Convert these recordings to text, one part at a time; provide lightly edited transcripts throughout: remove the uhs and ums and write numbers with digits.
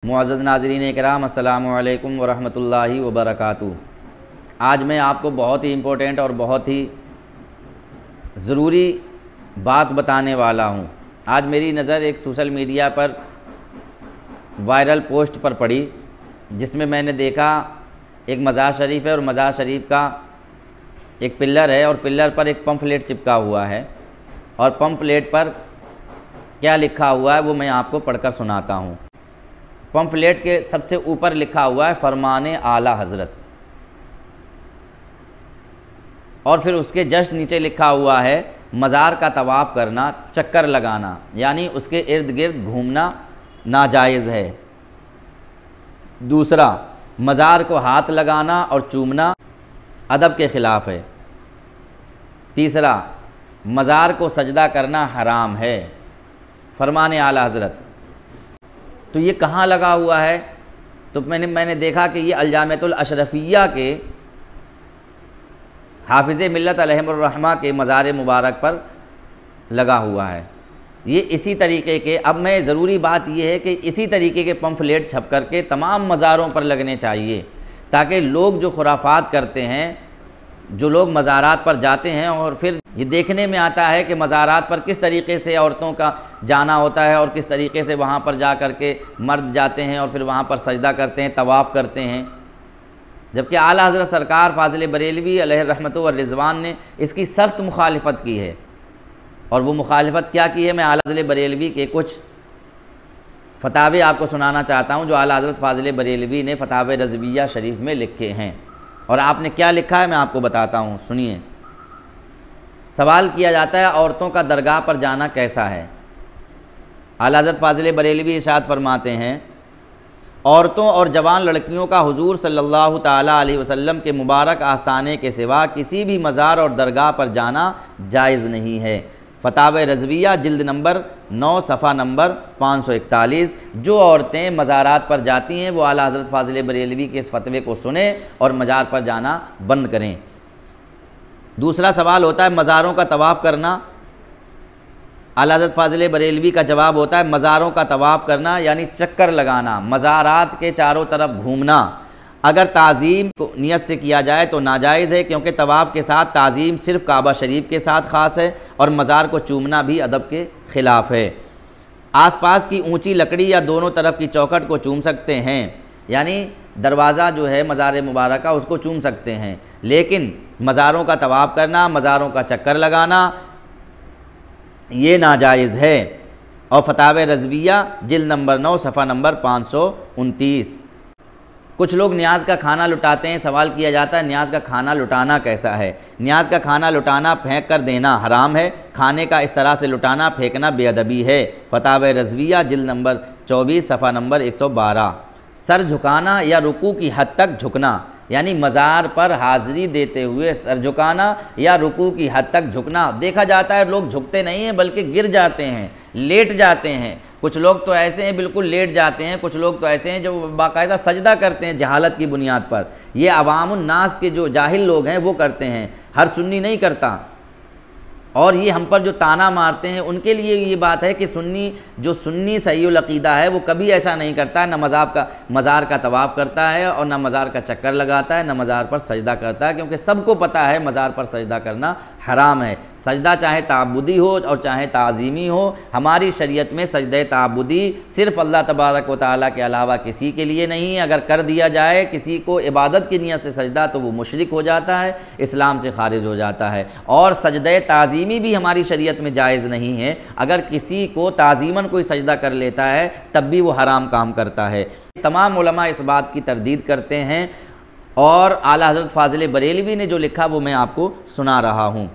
मुअज़्ज़ज़ नाज़रीन इकराम, अस्सलामु अलैकुम वरहमतुल्लाहि वबरकातुहू। आज मैं आपको बहुत ही इम्पोर्टेंट और बहुत ही ज़रूरी बात बताने वाला हूँ। आज मेरी नज़र एक सोशल मीडिया पर वायरल पोस्ट पर पड़ी, जिसमें मैंने देखा एक मज़ार शरीफ है और मज़ार शरीफ का एक पिल्लर है और पिल्लर पर एक पम्फलेट चिपका हुआ है और पम्फलेट पर क्या लिखा हुआ है वो मैं आपको पढ़कर सुनाता हूँ। पम्फलेट के सबसे ऊपर लिखा हुआ है फरमाने आला हज़रत, और फिर उसके जस्ट नीचे लिखा हुआ है मज़ार का तवाफ़ करना, चक्कर लगाना, यानी उसके इर्द गिर्द घूमना नाजायज़ है। दूसरा, मज़ार को हाथ लगाना और चूमना अदब के ख़िलाफ़ है। तीसरा, मज़ार को सजदा करना हराम है, फरमाने आला हज़रत। तो ये कहाँ लगा हुआ है? तो मैंने देखा कि ये अलजामियतुल अशरफिया के हाफिज़ मिल्लत अलैहिर्रहमा के मज़ार मुबारक पर लगा हुआ है। ये इसी तरीके के, अब मैं ज़रूरी बात ये है कि इसी तरीके के पम्फलेट छप करके तमाम मज़ारों पर लगने चाहिए, ताकि लोग जो खुराफात करते हैं, जो लोग मज़ारात पर जाते हैं, और फिर ये देखने में आता है कि मज़ारात पर किस तरीके से औरतों का जाना होता है और किस तरीके से वहाँ पर जा कर के मर्द जाते हैं और फिर वहाँ पर सजदा करते हैं, तवाफ़ करते हैं। जबकि आला हज़रत सरकार फ़ाज़िल बरेलवी अलैहिर्रहमतु व रिज़वान ने इसकी सख्त मुखालिफत की है। और वो मुखालिफत क्या की है, मैं आला हज़रत बरेलवी के कुछ फतावे आपको सुनाना चाहता हूँ, जो आला हज़रत फ़ाज़िल बरेलवी ने फ़तावे रज़विया शरीफ में लिखे हैं। और आपने क्या लिखा है मैं आपको बताता हूँ, सुनिए। सवाल किया जाता है औरतों का दरगाह पर जाना कैसा है। आला हज़रत फ़ाज़िल बरेलवी इरशाद फरमाते हैं, औरतों और जवान लड़कियों का हुजूर सल्लल्लाहु ताला अलैहि वसल्लम के मुबारक आस्ताने के सिवा किसी भी मज़ार और दरगाह पर जाना जायज़ नहीं है। फ़तावे रज़विया जिल्द नंबर 9 सफ़ा नंबर 541। जो औरतें मज़ारात पर जाती हैं वो आला हज़रत फ़ाज़िल बरेलवी के इस फतवे को सुने और मज़ार पर जाना बंद करें। दूसरा सवाल होता है मज़ारों का तवाफ़ करना। आला हज़रत फ़ाज़िल बरेलवी का जवाब होता है मज़ारों का तवाफ़ करना यानी चक्कर लगाना, मज़ारात के चारों तरफ घूमना, अगर ताज़ीम को नियत से किया जाए तो नाजायज़ है, क्योंकि तवाफ़ के साथ ताज़ीम सिर्फ़ काबा शरीफ के साथ ख़ास है और मज़ार को चूमना भी अदब के ख़िलाफ़ है। आसपास की ऊंची लकड़ी या दोनों तरफ की चौखट को चूम सकते हैं, यानी दरवाज़ा जो है मज़ार मुबारक का उसको चूम सकते हैं, लेकिन मज़ारों का तवाफ़ करना, मज़ारों का चक्कर लगाना ये नाजायज़ है। और फ़तावे रज़विया जिल्द नंबर 9 सफ़ा नंबर 529। कुछ लोग न्याज का खाना लुटाते हैं। सवाल किया जाता है न्याज का खाना लुटाना कैसा है। न्याज का खाना लुटाना फेंक कर देना हराम है। खाने का इस तरह से लुटाना फेंकना बेअदबी है। फ़तावे रज़विया जिल्द नंबर 24 सफ़ा नंबर 112। सर झुकाना या रुकू की हद तक झुकना, यानी मज़ार पर हाज़िरी देते हुए सर झुकाना या रुकू की हद तक झुकना। देखा जाता है लोग झुकते नहीं हैं बल्कि गिर जाते हैं, लेट जाते हैं। कुछ लोग तो ऐसे हैं बिल्कुल लेट जाते हैं, कुछ लोग तो ऐसे हैं जो बाकायदा सजदा करते हैं जहालत की बुनियाद पर। ये अवामुन नास के जो जाहिल लोग हैं वो करते हैं, हर सुन्नी नहीं करता। और ये हम पर जो ताना मारते हैं उनके लिए ये बात है कि जो सुन्नी सहीउल अक़ीदा है वो कभी ऐसा नहीं करता है, न मज़ार का तवाफ़ करता है और न मज़ार का चक्कर लगाता है, न मज़ार पर सजदा करता है, क्योंकि सबको पता है मज़ार पर सजदा करना हराम है। सजदा चाहे ताबुदी हो और चाहे ताज़ीमी हो, हमारी शरीयत में सजदे ताबुदी सिर्फ़ अल्लाह तबारक व तआला के अलावा किसी के लिए नहीं है। अगर कर दिया जाए किसी को इबादत की नियत से सजदा तो वो मुशरिक हो जाता है, इस्लाम से खारिज हो जाता है। और सजदे ताज़ीमी भी हमारी शरीयत में जायज़ नहीं है। अगर किसी को ताज़ीमन कोई सजदा कर लेता है तब भी वो हराम काम करता है। तमाम उलमा इस बात की तरदीद करते हैं और आला हज़रत फ़ाज़िल बरेलवी ने जो लिखा वो मैं आपको सुना रहा हूँ।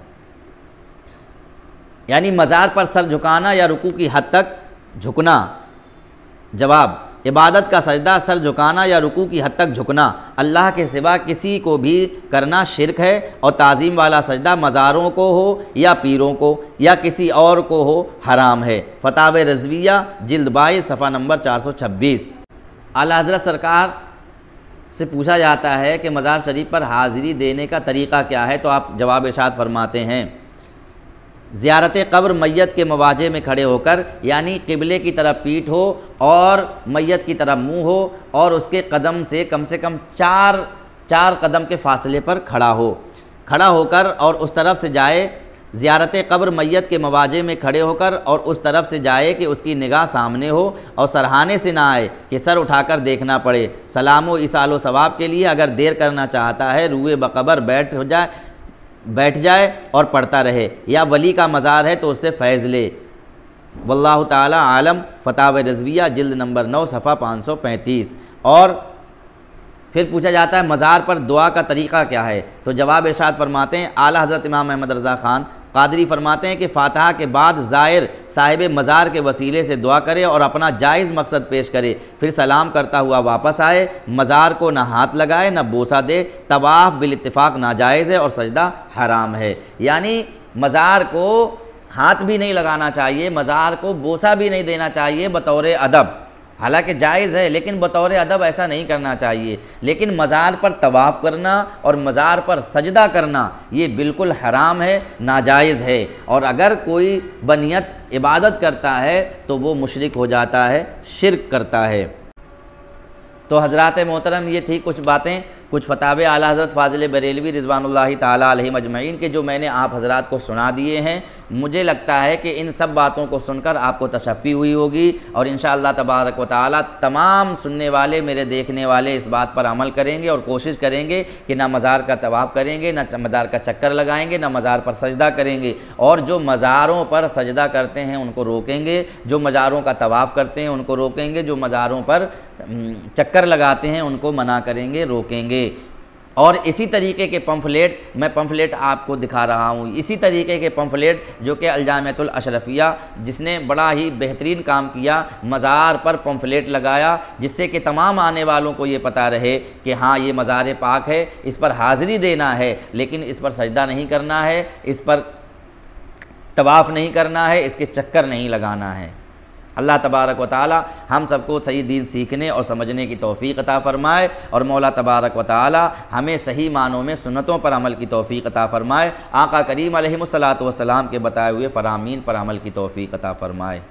यानी मज़ार पर सर झुकाना या रुकू की हद तक झुकना। जवाब, इबादत का सजदा सर झुकाना या रुकू की हद तक झुकना अल्लाह के सिवा किसी को भी करना शिरक है, और ताज़ीम वाला सजदा मज़ारों को हो या पीरों को या किसी और को हो हराम है। फ़तावे रज़विया जिल्द 22 सफ़ा नंबर 426। आला हज़रत सरकार से पूछा जाता है कि मज़ार शरीफ पर हाज़िरी देने का तरीक़ा क्या है, तो आप जवाब इरशाद फरमाते हैं ज़ियारत क़ब्र मैयत के मवाजे में खड़े होकर, यानी क़िबले की तरफ पीठ हो और मैयत की तरफ मुँह हो और उसके कदम से कम चार कदम के फासले पर खड़ा होकर और उस तरफ से जाए। ज़ियारत क़ब्र मैयत के मवाजे में खड़े होकर और उस तरफ से जाए कि उसकी निगाह सामने हो और सरहाने से ना आए कि सर उठाकर देखना पड़े। सलामो इसालो सवाब के लिए अगर देर करना चाहता है रूए बक़बर बैठ जाए और पढ़ता रहे, या वली का मज़ार है तो उससे फैज़ ले। वल्लाहु ताला आलम। फतावा रज़विया जिल्द नंबर 9 सफ़ा 535। और फिर पूछा जाता है मज़ार पर दुआ का तरीक़ा क्या है, तो जवाब इरशाद फरमाते हैं आला हज़रत इमाम अहमद रज़ा ख़ान क़ादरी फरमाते हैं कि फ़ातिहा के बाद ज़ायर साहिब मज़ार के वसीले से दुआ करे और अपना जायज़ मकसद पेश करे, फिर सलाम करता हुआ वापस आए। मज़ार को ना हाथ लगाए ना बोसा दे। तवाफ़ बिल इत्तिफ़ाक़ नाजायज़ है और सजदा हराम है। यानी मज़ार को हाथ भी नहीं लगाना चाहिए, मज़ार को बोसा भी नहीं देना चाहिए बतौर अदब। हालांकि जायज़ है लेकिन बतौर अदब ऐसा नहीं करना चाहिए। लेकिन मज़ार पर तवाफ़ करना और मज़ार पर सजदा करना ये बिल्कुल हराम है, नाजायज़ है। और अगर कोई बनियत इबादत करता है तो वो मुशरिक हो जाता है, शिर्क करता है। तो हज़रात मोहतरम ये थी कुछ बातें, कुछ फतावे आला हज़रत फ़ाज़िल बरेलवी रिज़वानुल्लाहि ताला अलैहिम अजमईन के जो मैंने आप हज़रात को सुना दिए हैं। मुझे लगता है कि इन सब बातों को सुनकर आपको तशफ़ी हुई होगी और इंशाअल्लाह तबारक व तआला तमाम सुनने वाले मेरे देखने वाले इस बात पर अमल करेंगे और कोशिश करेंगे कि ना मज़ार का तवाफ़ करेंगे, ना मज़ार का चक्कर लगाएंगे, ना मज़ार पर सजदा करेंगे। और जो मज़ारों पर सजदा करते हैं उनको रोकेंगे, जो मज़ारों का तवाफ़ करते हैं उनको रोकेंगे, जो मज़ारों पर चक्कर लगाते हैं उनको मना करेंगे, रोकेंगे। और इसी तरीके के मैं पंफलेट आपको दिखा रहा हूँ, इसी तरीके के पंफलेट जो कि अल-जामिअतुल अशरफिया जिसने बड़ा ही बेहतरीन काम किया, मज़ार पर पंफलेट लगाया जिससे कि तमाम आने वालों को ये पता रहे कि हाँ ये मज़ार पाक है, इस पर हाज़िरी देना है लेकिन इस पर सजदा नहीं करना है, इस पर तवाफ़ नहीं करना है, इसके चक्कर नहीं लगाना है। अल्लाह तबारक व ताला हम सबको सही दीन सीखने और समझने की तौफ़ीक़ अता फ़रमाए और मौला तबारक व ताला हमें सही मानों में सुन्नतों पर अमल की तौफ़ीक़ अता फ़रमाए। आका करीम अलैहिस्सलातु वस्सलाम के बताए हुए फ़रामीन पर अमल की तौफ़ीक़ अता फ़रमाए।